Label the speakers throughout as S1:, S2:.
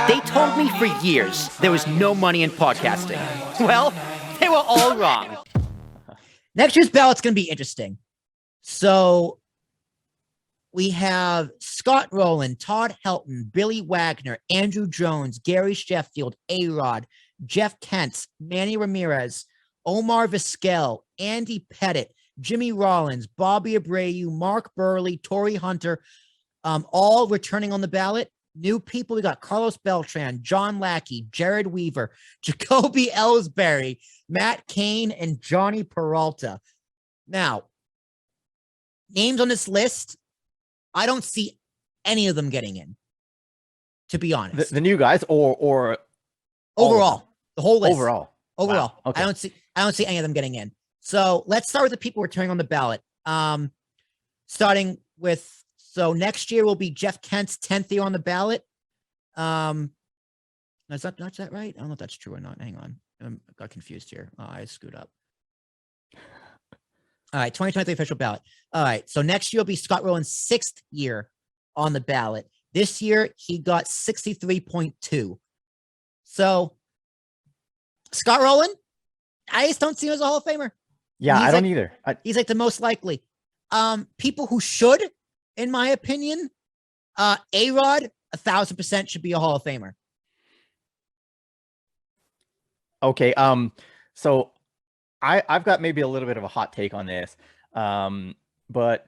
S1: They told me for years there was no money in podcasting. Well, they were all wrong.
S2: Next year's ballot's going to be interesting. So we have Scott Rowland, Todd Helton, Billy Wagner, Andrew Jones, Gary Sheffield, A-Rod, Jeff Kent, Manny Ramirez, Omar Vizquel, Andy Pettit, Jimmy Rollins, Bobby Abreu, Mark Burley, Torrey Hunter, all returning on the ballot. New people, we got Carlos Beltran, John Lackey, Jared Weaver, Jacoby Ellsbury, Matt Cain, and Johnny Peralta. Now, names on this list, I don't see any of them getting in, to be honest.
S3: The new guys or
S2: overall, the whole list.
S3: Overall.
S2: Wow.
S3: Okay.
S2: I don't see any of them getting in. So let's start with the people returning on the ballot. Starting with, so next year will be Jeff Kent's 10th year on the ballot. Is that right? I don't know if that's true or not. Hang on. I got confused here. Oh, I screwed up. All right, 2023 official ballot. All right, so next year will be Scott Rowland's 6th year on the ballot. This year, he got 63.2. So, Scott Rowland, I just don't see him as a Hall of Famer.
S3: Yeah, I don't either.
S2: He's like the most likely. People who should, in my opinion, A-Rod, 1,000% should be a Hall of Famer.
S3: Okay, so I've got maybe a little bit of a hot take on this, but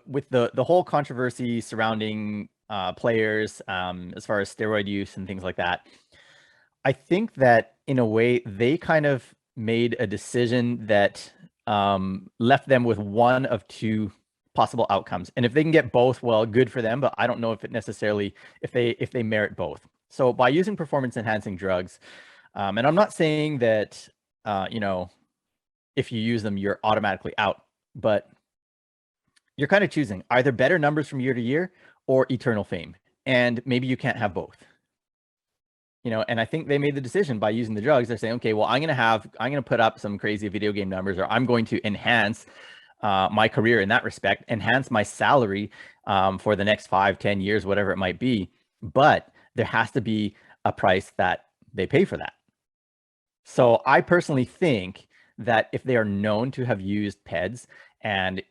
S3: with the whole controversy surrounding players as far as steroid use and things like that, I think that in a way they kind of made a decision that left them with one of two possible outcomes, and if they can get both, well, good for them. But I don't know if it necessarily if they merit both. So by using performance enhancing drugs, and I'm not saying that if you use them, you're automatically out, but you're kind of choosing either better numbers from year to year or eternal fame. And maybe you can't have both, and I think they made the decision by using the drugs. They're saying, okay, well, I'm going to put up some crazy video game numbers, or I'm going to enhance my career in that respect, enhance my salary for the next 5-10 years, whatever it might be. But there has to be a price that they pay for that. So I personally think that if they are known to have used PEDs, and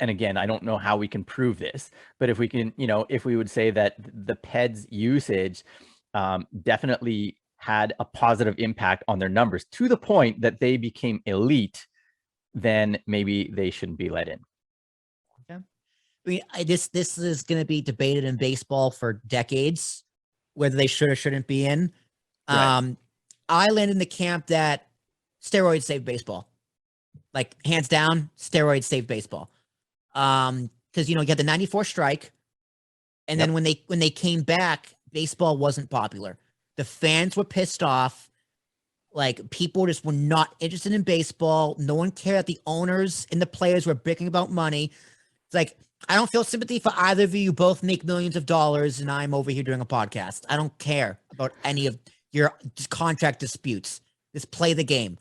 S3: again, I don't know how we can prove this, but if we can, if we would say that the PEDs usage definitely had a positive impact on their numbers to the point that they became elite, then maybe they shouldn't be let in.
S2: Okay. I mean, this is going to be debated in baseball for decades, whether they should or shouldn't be in. Right. I land in the camp that steroids save baseball, like hands down. Steroids save baseball, because you had the '94 strike, and then when they came back, baseball wasn't popular. The fans were pissed off. Like, people just were not interested in baseball. No one cared that the owners and the players were bickering about money. It's like, I don't feel sympathy for either of you. You both make millions of dollars, and I'm over here doing a podcast. I don't care about any of your contract disputes. Just play the game,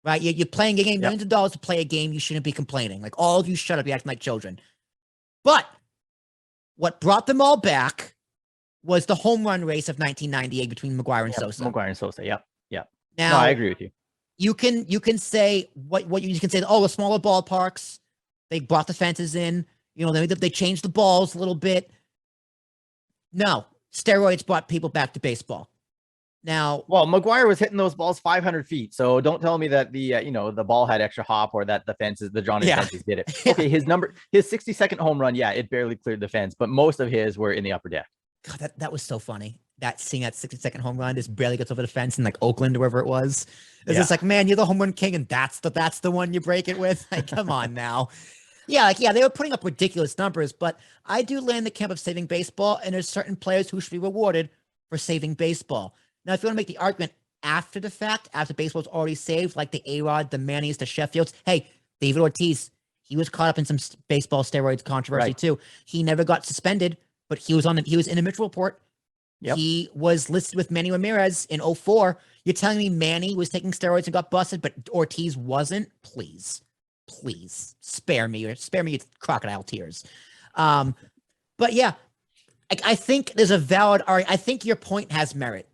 S2: right? You're playing a game, millions of dollars to play a game. You shouldn't be complaining. Like, all of you, shut up. You're acting like children. But what brought them all back was the home run race of 1998 between Maguire and Sosa.
S3: Maguire and Sosa, yep.
S2: Now,
S3: no, I agree with you.
S2: You can say what you can say. Oh, the smaller ballparks, they brought the fences in. They changed the balls a little bit. No, steroids brought people back to baseball. Now,
S3: well, Maguire was hitting those balls 500 feet. So don't tell me that the ball had extra hop, or that the Johnny fences did it. Okay, his 60-second home run, it barely cleared the fence, but most of his were in the upper deck.
S2: God, that was so funny. Seeing that 60-second home run just barely gets over the fence in like Oakland or wherever it was. It's just like, man, you're the home run king, and that's the one you break it with. Like, come on now. They were putting up ridiculous numbers, but I do land the camp of saving baseball, and there's certain players who should be rewarded for saving baseball. Now, if you want to make the argument after the fact, after baseball's already saved, like the A-Rod, the Mannys, the Sheffields, hey, David Ortiz, he was caught up in some baseball steroids controversy too. He never got suspended, but he was in the Mitchell report. Yep. He was listed with Manny Ramirez in 2004. You're telling me Manny was taking steroids and got busted, but Ortiz wasn't? Please spare me your crocodile tears. But yeah, I think there's a valid argument. I think your point has merit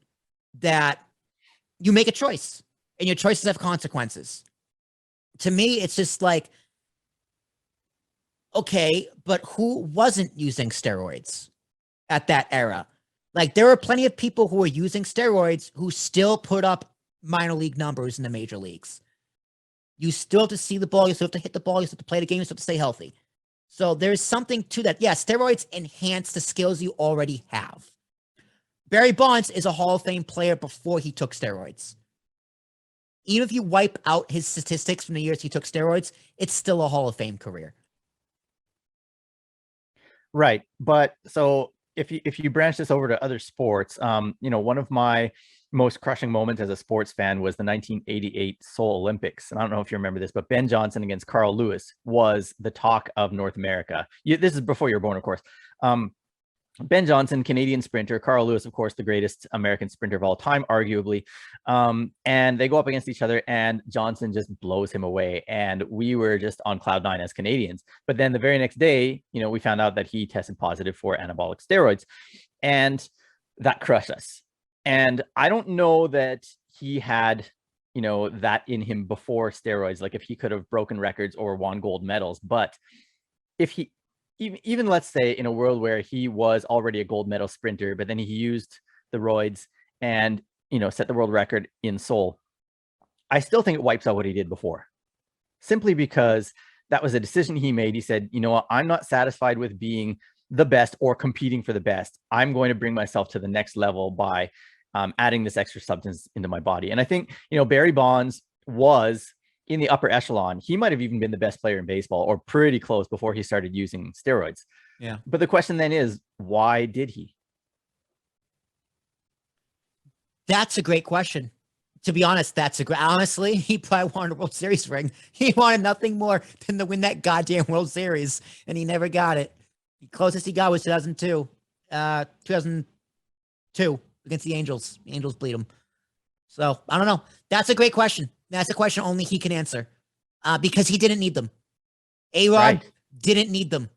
S2: that you make a choice and your choices have consequences. To me, it's just like, okay, but who wasn't using steroids at that era? Like, there are plenty of people who were using steroids who still put up minor league numbers in the major leagues. You still have to see the ball. You still have to hit the ball. You still have to play the game. You still have to stay healthy. So there's something to that. Yeah, steroids enhance the skills you already have. Barry Bonds is a Hall of Fame player before he took steroids. Even if you wipe out his statistics from the years he took steroids, it's still a Hall of Fame career.
S3: Right. But so if you branch this over to other sports, one of my most crushing moments as a sports fan was the 1988 Seoul Olympics. And I don't know if you remember this, but Ben Johnson against Carl Lewis was the talk of North America. This is before you were born, of course. Ben Johnson, Canadian sprinter, Carl Lewis, of course, the greatest American sprinter of all time, arguably. And they go up against each other and Johnson just blows him away. And we were just on cloud nine as Canadians. But then the very next day, we found out that he tested positive for anabolic steroids, and that crushed us. And I don't know that he had, that in him before steroids, like if he could have broken records or won gold medals. But if he, even let's say in a world where he was already a gold medal sprinter, but then he used the roids and, set the world record in Seoul, I still think it wipes out what he did before, simply because that was a decision he made. He said, I'm not satisfied with being the best or competing for the best. I'm going to bring myself to the next level by adding this extra substance into my body. And I think, Barry Bonds was in the upper echelon. He might have even been the best player in baseball or pretty close before he started using steroids.
S2: Yeah.
S3: But the question then is, why did he?
S2: That's a great question. To be honest, honestly, he probably wanted a World Series ring. He wanted nothing more than to win that goddamn World Series, and he never got it. The closest he got was 2002. 2002 against the Angels. The Angels beat him. So, I don't know. That's a great question. That's a question only he can answer. Because he didn't need them. A-Rod didn't need them.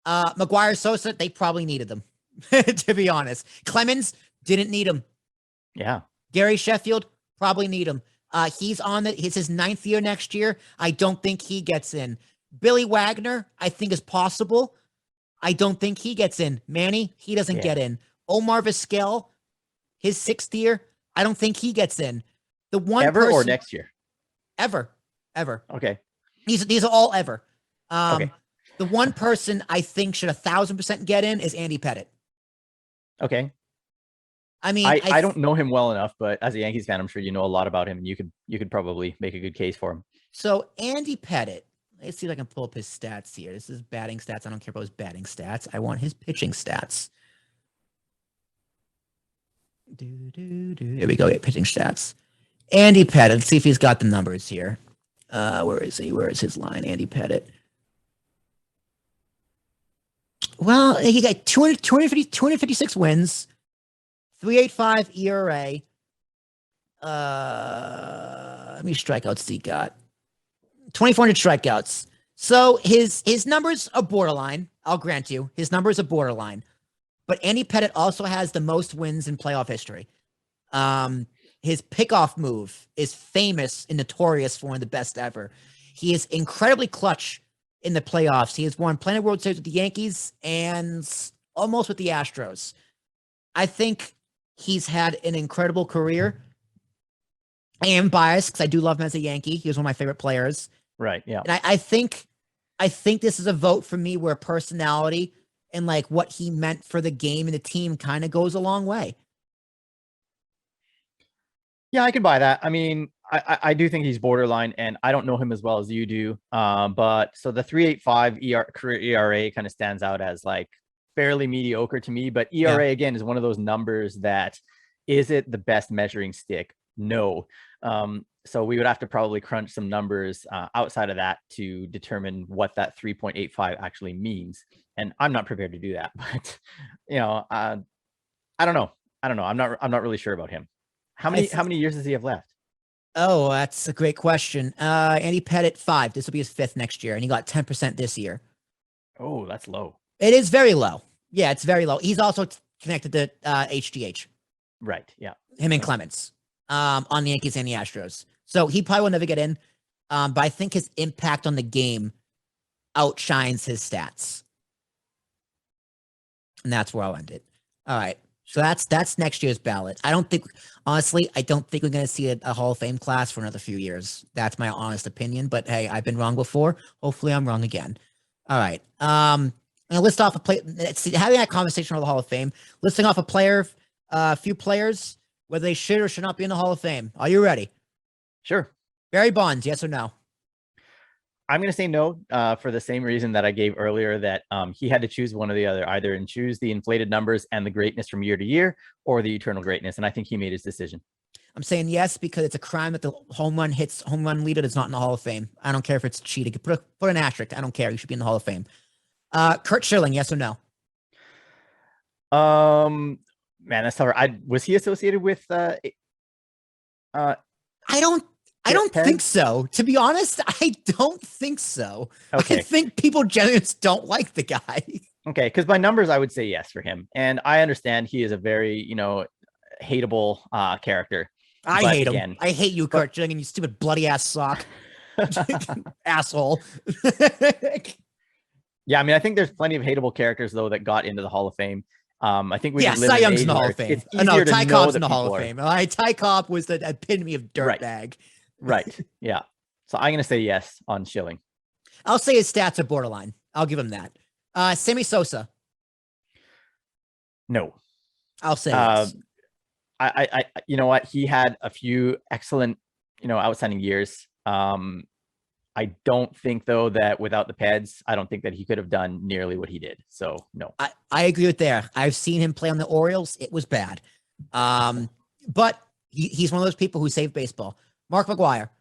S2: Maguire, Sosa, they probably needed them, to be honest. Clemens didn't need them.
S3: Yeah.
S2: Gary Sheffield probably need him. He's his 9th year next year. I don't think he gets in. Billy Wagner, I think is possible. I don't think he gets in. Manny, he doesn't get in. Omar Vizquel, his 6th year, I don't think he gets in. The one
S3: ever or next year?
S2: Ever.
S3: Okay.
S2: These are all ever.
S3: Okay.
S2: The one person I think should 1,000% get in is Andy Pettit.
S3: Okay.
S2: I mean,
S3: I don't know him well enough, but as a Yankees fan, I'm sure you know a lot about him, and you could probably make a good case for him.
S2: So Andy Pettit, let's see if I can pull up his stats here. This is batting stats. I don't care about his batting stats. I want his pitching stats. Here we go. Get pitching stats. Andy Pettit. Let's see if he's got the numbers here. Where is he? Where is his line? Andy Pettit. Well, he got 256 wins, 3.85 ERA. How many strikeouts he got? 2,400 strikeouts. So his numbers are borderline. I'll grant you, his numbers are borderline. But Andy Pettit also has the most wins in playoff history. His pickoff move is famous and notorious for one of the best ever. He is incredibly clutch in the playoffs. He has won plenty of World Series with the Yankees and almost with the Astros. I think he's had an incredible career. I am biased because I do love him as a Yankee. He was one of my favorite players.
S3: Right. Yeah.
S2: And I think this is a vote for me where personality and like what he meant for the game and the team kind of goes a long way.
S3: Yeah, I can buy that. I mean, I do think he's borderline, and I don't know him as well as you do. But so the 3.85 career ERA kind of stands out as like fairly mediocre to me. But ERA again is one of those numbers that, is it the best measuring stick? No. So we would have to probably crunch some numbers outside of that to determine what that 3.85 actually means. And I'm not prepared to do that. But I don't know. I'm not really sure about him. How many years does he have left?
S2: Oh, that's a great question. Andy Pettit, 5. This will be his 5th next year, and he got 10% this year.
S3: Oh, that's low.
S2: It is very low. Yeah, it's very low. He's also connected to HGH.
S3: Right. Yeah.
S2: Him and Clemens on the Yankees and the Astros. So he probably will never get in. But I think his impact on the game outshines his stats. And that's where I'll end it. All right. So that's next year's ballot. I don't think we're going to see a Hall of Fame class for another few years. That's my honest opinion. But hey, I've been wrong before. Hopefully I'm wrong again. All right. I'm gonna list off having that conversation on the Hall of Fame, listing off a few players, whether they should or should not be in the Hall of Fame. Are you ready?
S3: Sure.
S2: Barry Bonds, yes or no?
S3: I'm going to say no for the same reason that I gave earlier, that he had to choose one or the other, either and choose the inflated numbers and the greatness from year to year, or the eternal greatness. And I think he made his decision.
S2: I'm saying yes because it's a crime that the home run leader that's not in the Hall of Fame. I don't care if it's cheating. Put an asterisk. I don't care. You should be in the Hall of Fame. Kurt Schilling, yes or no?
S3: Man, that's tough. Was he associated with
S2: I don't think so. To be honest, I don't think so.
S3: Okay.
S2: I think people generally just don't like the guy.
S3: Okay, because by numbers, I would say yes for him. And I understand he is a very, hateable character.
S2: I hate him. I hate you, Kurt Schilling, and you stupid bloody ass sock. Asshole.
S3: Yeah, I mean, I think there's plenty of hateable characters, though, that got into the Hall of Fame. I think we
S2: Cy Young's in the Hall of Fame. No, Ty Cobb's in the Hall of Fame. Ty Cobb was the epitome of dirtbag.
S3: Right. Yeah. So I'm going to say yes on Schilling.
S2: I'll say his stats are borderline. I'll give him that. Sammy Sosa.
S3: No.
S2: I'll say yes.
S3: I you know what? He had a few excellent, outstanding years. I don't think, though, that without the Peds, I don't think that he could have done nearly what he did. So, no.
S2: I agree with there. I've seen him play on the Orioles. It was bad. But he's one of those people who saved baseball. Mark Maguire.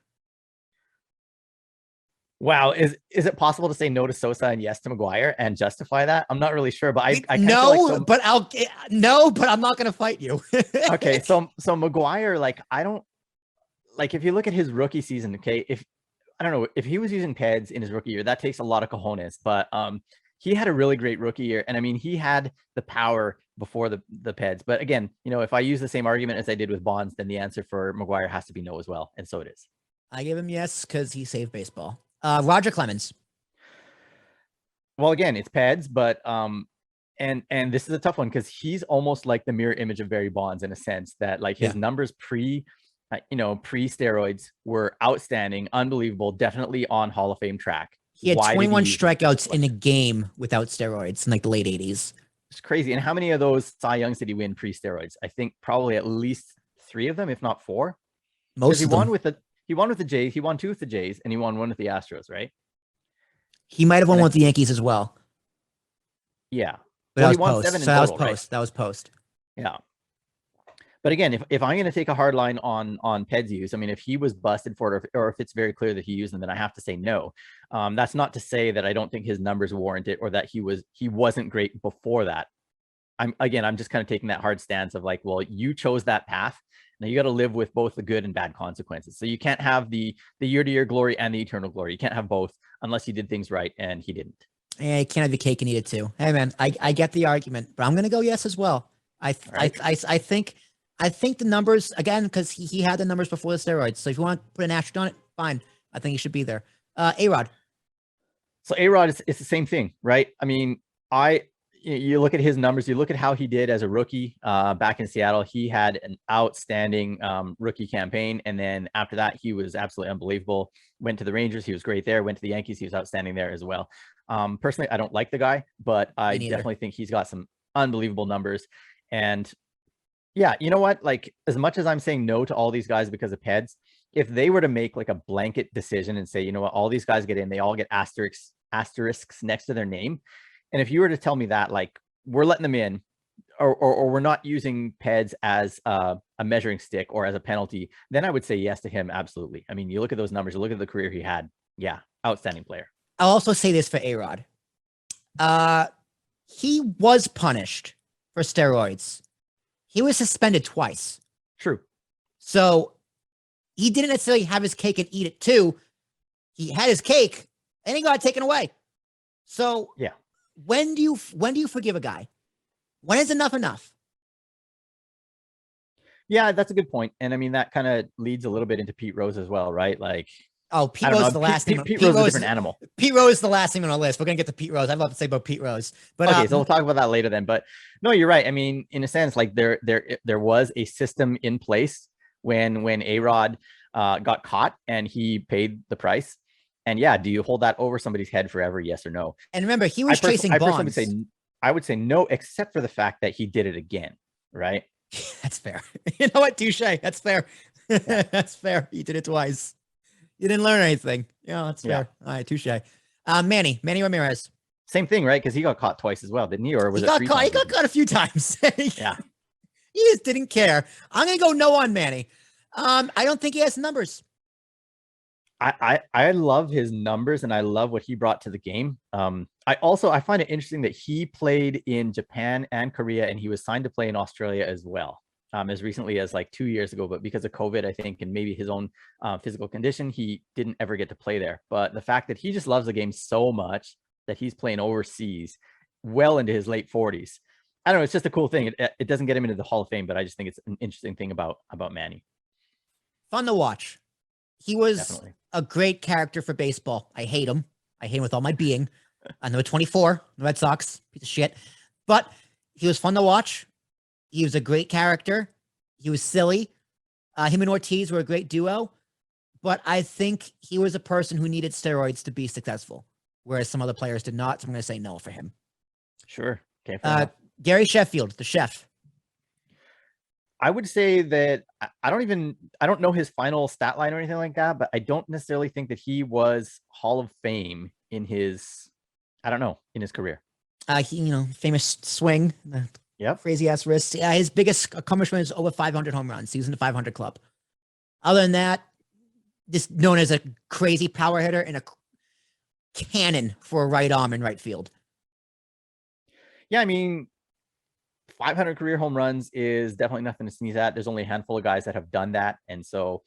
S3: Wow. Is it possible to say no to Sosa and yes to Maguire and justify that? I'm not really sure, but I
S2: but I'm not going to fight you.
S3: Okay. So Maguire, I don't if you look at his rookie season, okay, I don't know if he was using Peds in his rookie year, that takes a lot of cojones, but he had a really great rookie year. And I mean, he had the power before the Peds. But again, if I use the same argument as I did with Bonds, then the answer for Maguire has to be no as well. And so it is.
S2: I give him yes because he saved baseball. Roger Clemens.
S3: Well, again, it's Peds, but and this is a tough one because he's almost like the mirror image of Barry Bonds in a sense that his numbers pre-steroids were outstanding, unbelievable, definitely on Hall of Fame track.
S2: He had 21 strikeouts in a game without steroids in the late 80s.
S3: It's crazy. And how many of those Cy Youngs did he win pre-steroids? I think probably at least 3 of them, if not 4.
S2: Most of them.
S3: He won with the Jays. He won 2 with the Jays, and he won 1 with the Astros, right?
S2: He might have won with the Yankees as well.
S3: Yeah.
S2: But he won 7 in total, right? That was post.
S3: Yeah. But again, if I'm going to take a hard line on Peds use, I mean, if he was busted for it or if it's very clear that he used them, then I have to say no. That's not to say that I don't think his numbers warrant it or that he wasn't great before that. I'm just kind of taking that hard stance of well, you chose that path. Now you got to live with both the good and bad consequences. So you can't have the year-to-year glory and the eternal glory. You can't have both unless you did things right, and he didn't.
S2: Yeah, you can't have the cake and eat it too. Hey man, I get the argument, but I'm going to go yes as well. I think the numbers, again, because he had the numbers before the steroids. So if you want to put an asterisk on it, fine. I think he should be there. A-Rod.
S3: So A-Rod is the same thing, right? I mean, you look at his numbers, you look at how he did as a rookie back in Seattle. He had an outstanding rookie campaign. And then after that, he was absolutely unbelievable. Went to the Rangers. He was great there. Went to the Yankees. He was outstanding there as well. Personally, I don't like the guy, but I definitely think he's got some unbelievable numbers. And yeah, you know what? As much as I'm saying no to all these guys because of Peds, if they were to make a blanket decision and say, you know what, all these guys get in, they all get asterisks next to their name. And if you were to tell me that, we're letting them in or we're not using Peds as a measuring stick or as a penalty, then I would say yes to him. Absolutely. I mean, you look at those numbers, you look at the career he had. Yeah. Outstanding player.
S2: I'll also say this for A-Rod. He was punished for steroids. He was suspended twice.
S3: True. So
S2: he didn't necessarily have his cake and eat it too. He had his cake and he got it taken away. So
S3: yeah.
S2: When do you forgive a guy? When is enough enough?
S3: Yeah, that's a good point. And I mean, that kind of leads a little bit into Pete Rose as well, right? Like,
S2: Oh,
S3: I
S2: Pete
S3: don't
S2: Rose
S3: know.
S2: is the last name.
S3: Pete Rose is a different animal.
S2: Pete Rose is the last name on our list. We're gonna get to Pete Rose. I'd love to say about Pete Rose, but
S3: Okay, so we'll talk about that later then. But no, you're right. I mean, in a sense, like there was a system in place when A-Rod got caught and he paid the price. And yeah, do you hold that over somebody's head forever? Yes or no?
S2: and remember, he was chasing bonds.
S3: I would say no, except for the fact that he did it again, right?
S2: That's fair. You know what? Touche. That's fair.
S3: Yeah.
S2: That's fair. You did it twice. You didn't learn anything. Yeah, that's fair. All right, touche. Manny Ramirez.
S3: Same thing, right? Because he got caught twice as well, didn't he? Or was
S2: he
S3: it
S2: got
S3: three
S2: caught?
S3: times?
S2: He got caught a few times.
S3: Yeah.
S2: He just didn't care. I'm gonna go no on Manny. I don't think he has numbers.
S3: I love his numbers and I love what he brought to the game. I find it interesting that he played in Japan and Korea and he was signed to play in Australia as well. As recently as like 2 years ago, but because of COVID, I think, and maybe his own physical condition, he didn't ever get to play there. But the fact that he just loves the game so much that he's playing overseas well into his late 40s. I don't know. It's just a cool thing. It doesn't get him into the Hall of Fame, but I just think it's an interesting thing about Manny.
S2: Fun to watch. He was
S3: Definitely
S2: a great character for baseball. I hate him. I hate him with all my being. Number 24, the Red Sox, piece of shit. But he was fun to watch. He was a great character. He was silly. Him and Ortiz were a great duo. But I think he was a person who needed steroids to be successful, whereas some other players did not. So I'm going to say no for him.
S3: Sure. Okay.
S2: Gary Sheffield, the chef.
S3: I would say that I don't know his final stat line or anything like that, but I don't necessarily think that he was Hall of Fame in his career.
S2: He, famous swing.
S3: Yep.
S2: Crazy ass wrist. Yeah, his biggest accomplishment is over 500 home runs. He was in the 500 club. Other than that, just known as a crazy power hitter and a cannon for a right arm in right field.
S3: Yeah, I mean, 500 career home runs is definitely nothing to sneeze at. There's only a handful of guys that have done that. And so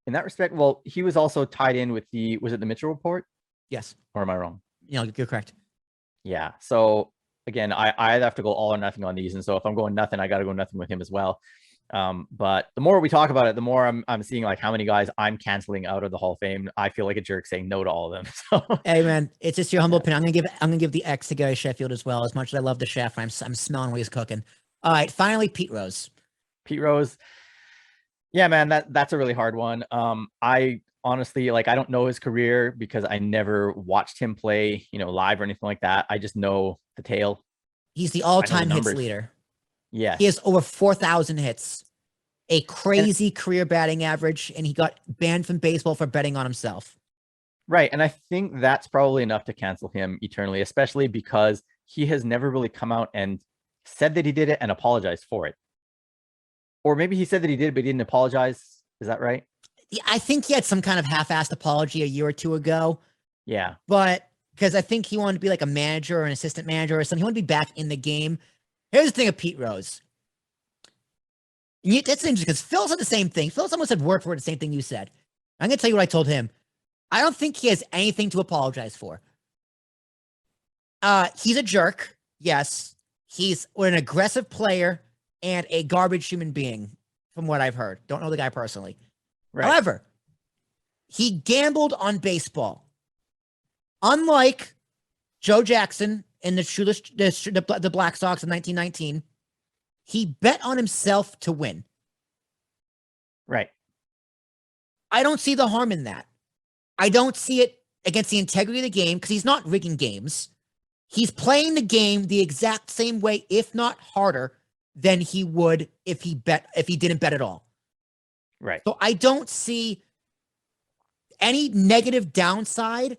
S3: in that respect, well, he was also tied in with was it the Mitchell Report?
S2: Yes.
S3: Or am I wrong?
S2: You're correct.
S3: Yeah. So again, I have to go all or nothing on these. And so if I'm going nothing, I got to go nothing with him as well. But the more we talk about it, the more I'm seeing like how many guys I'm canceling out of the Hall of Fame. I feel like a jerk saying no to all of them. So.
S2: Hey man, it's just your humble opinion. I'm gonna give the X to Gary Sheffield as well. As much as I love the chef, I'm smelling what he's cooking. All right, finally, Pete Rose.
S3: Pete Rose. Yeah, man, that's a really hard one. I honestly, like, I don't know his career because I never watched him play, live or anything like that. I just know the tale.
S2: He's the all-time hits leader.
S3: Yes.
S2: He has over 4,000 hits, a crazy career batting average, and he got banned from baseball for betting on himself.
S3: Right. And I think that's probably enough to cancel him eternally, especially because he has never really come out and said that he did it and apologized for it. Or maybe he said that he did, but he didn't apologize. Is that right?
S2: Yeah, I think he had some kind of half-assed apology a year or two ago.
S3: Yeah.
S2: But because I think he wanted to be like a manager or an assistant manager or something. He wanted to be back in the game. Here's the thing of Pete Rose. That's interesting because Phil said the same thing. Phil almost said word for word the same thing you said. I'm going to tell you what I told him. I don't think he has anything to apologize for. He's a jerk. Yes. He's an aggressive player and a garbage human being, from what I've heard. Don't know the guy personally. Right. However, he gambled on baseball. Unlike Joe Jackson in the Black Sox in 1919, he bet on himself to win.
S3: Right.
S2: I don't see the harm in that. I don't see it against the integrity of the game because he's not rigging games. He's playing the game the exact same way, if not harder, than he would if he didn't bet at all.
S3: Right.
S2: So I don't see any negative downside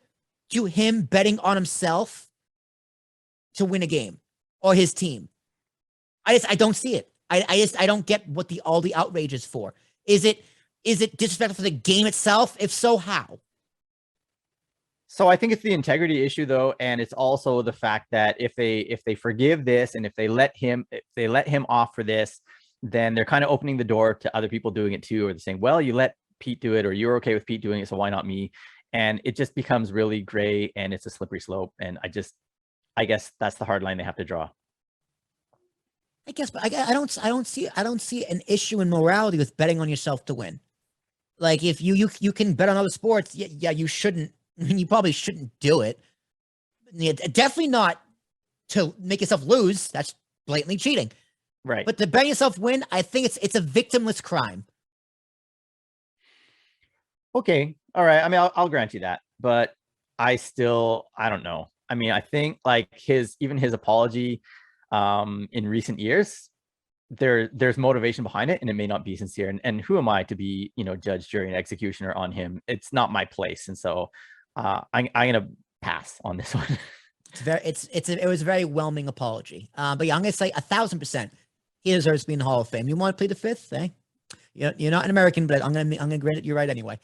S2: to him betting on himself to win a game or his team. I don't see it. I don't get what all the outrage is for. Is it disrespectful for the game itself? If so, how?
S3: So I think it's the integrity issue though, and it's also the fact that if they forgive this and if they let him off for this, then they're kind of opening the door to other people doing it too, or they're saying, well, you let Pete do it, or you're okay with Pete doing it, so why not me? And it just becomes really gray and it's a slippery slope. And I guess that's the hard line they have to draw.
S2: I guess, but I don't see an issue in morality with betting on yourself to win. Like if you can bet on other sports, yeah, you shouldn't. I mean, you probably shouldn't do it. Yeah, definitely not to make yourself lose. That's blatantly cheating.
S3: Right.
S2: But to bet yourself win, I think it's a victimless crime.
S3: Okay. All right. I mean, I'll grant you that, but I don't know. I mean, I think like his apology in recent years, there's motivation behind it, and it may not be sincere. And who am I to be, judge, jury, and executioner on him? It's not my place. And so I'm gonna pass on this one.
S2: It was a very whelming apology. But yeah, I'm gonna say 1,000%. He deserves to be in the Hall of Fame. You want to plead the fifth? Eh? You're not an American, but I'm gonna grant it. You're right anyway.